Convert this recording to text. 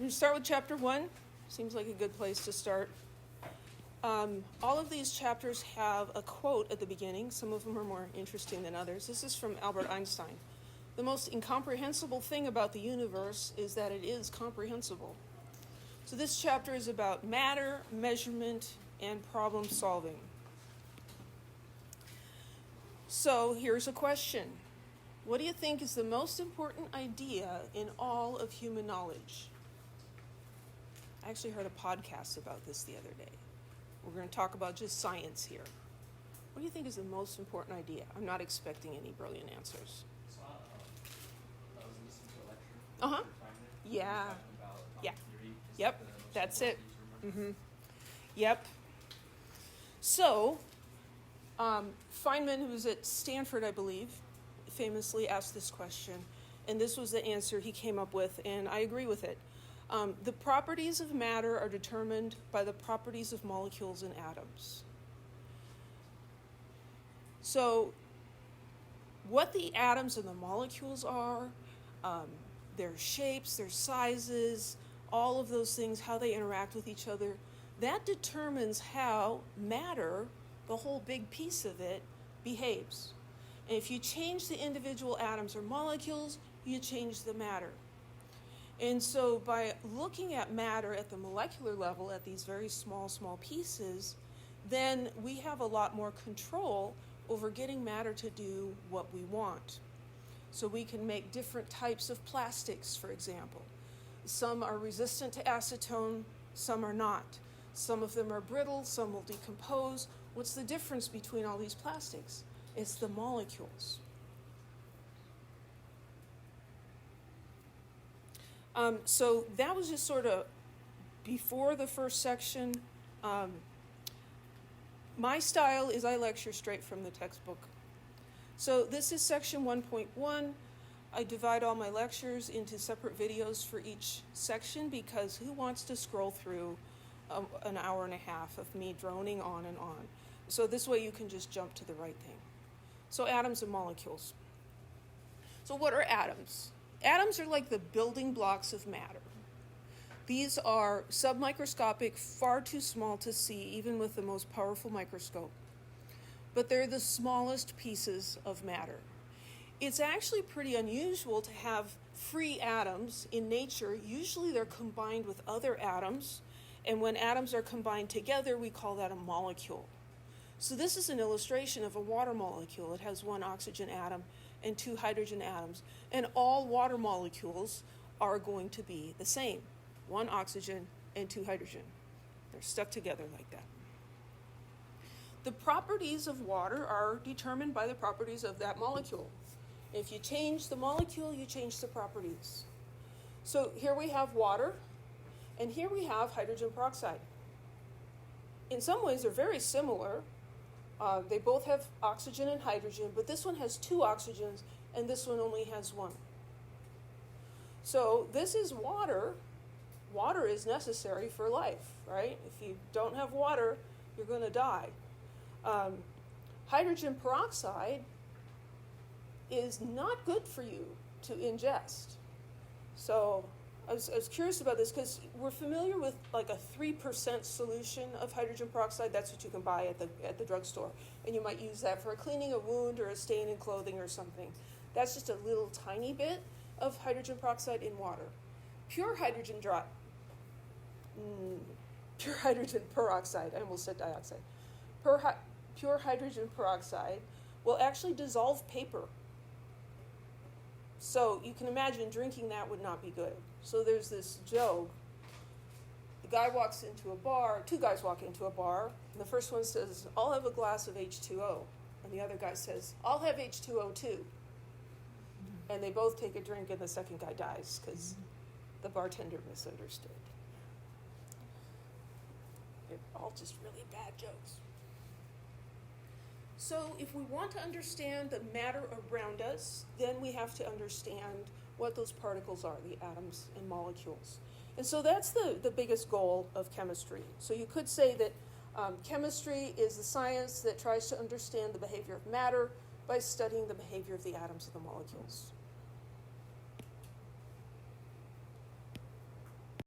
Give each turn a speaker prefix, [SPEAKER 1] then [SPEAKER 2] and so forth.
[SPEAKER 1] We start with chapter 1. Seems like a good place to start. All of these chapters have a quote at the beginning. Some of them are more interesting than others. This is from Albert Einstein. The most incomprehensible thing about the universe is that it is comprehensible. So this chapter is about matter, measurement, and problem solving. So here's a question. What do you think is the most important idea in all of human knowledge? I actually heard a podcast about this the other day. We're going to talk about just science here. What do you think is the most important idea? I'm not expecting any brilliant answers.
[SPEAKER 2] So, I was listening to a lecture.
[SPEAKER 1] Uh-huh.
[SPEAKER 2] Feynman.
[SPEAKER 1] Yeah.
[SPEAKER 2] He was talking about atomic
[SPEAKER 1] Yeah.
[SPEAKER 2] theory.
[SPEAKER 1] Yep.
[SPEAKER 2] The most
[SPEAKER 1] That's it.
[SPEAKER 2] important things, remember?
[SPEAKER 1] Yep. So, Feynman, who was at Stanford, I believe, famously asked this question, and this was the answer he came up with, and I agree with it. The properties of matter are determined by the properties of molecules and atoms. So, what the atoms and the molecules are, their shapes, their sizes, all of those things, how they interact with each other, that determines how matter, the whole big piece of it, behaves. And if you change the individual atoms or molecules, you change the matter. And so by looking at matter at the molecular level, at these very small pieces, then we have a lot more control over getting matter to do what we want. So we can make different types of plastics, for example. Some are resistant to acetone, some are not. Some of them are brittle, some will decompose. What's the difference between all these plastics? It's the molecules. So that was just sort of before the first section. My style is I lecture straight from the textbook. So this is section 1.1. I divide all my lectures into separate videos for each section because who wants to scroll through an hour and a half of me droning on and on? So this way you can just jump to the right thing. So atoms and molecules. So what are atoms? Atoms are like the building blocks of matter. These are submicroscopic, far too small to see, even with the most powerful microscope. But they're the smallest pieces of matter. It's actually pretty unusual to have free atoms in nature. Usually they're combined with other atoms, and when atoms are combined together, we call that a molecule. So this is an illustration of a water molecule. It has one oxygen atom and two hydrogen atoms, and all water molecules are going to be the same. One oxygen and two hydrogen. They're stuck together like that. The properties of water are determined by the properties of that molecule. If you change the molecule, you change the properties. So here we have water, and here we have hydrogen peroxide. In some ways, they're very similar. They both have oxygen and hydrogen, but this one has two oxygens, and this one only has one. So this is water. Water is necessary for life, right? If you don't have water, you're going to die. Hydrogen peroxide is not good for you to ingest. So I was curious about this because we're familiar with like a 3% solution of hydrogen peroxide. That's what you can buy at the drugstore. And you might use that for cleaning a wound or a stain in clothing or something. That's just a little tiny bit of hydrogen peroxide in water. Pure hydrogen peroxide, I almost said dioxide. Pure hydrogen peroxide will actually dissolve paper. So you can imagine drinking that would not be good. So there's this joke. The guy walks into a bar, two guys walk into a bar, and the first one says, "I'll have a glass of H2O." And the other guy says, "I'll have H2O too." And they both take a drink, and the second guy dies because the bartender misunderstood. They're all just really bad jokes. So if we want to understand the matter around us, then we have to understand what those particles are, the atoms and molecules. And so that's the biggest goal of chemistry. So you could say that chemistry is the science that tries to understand the behavior of matter by studying the behavior of the atoms and the molecules.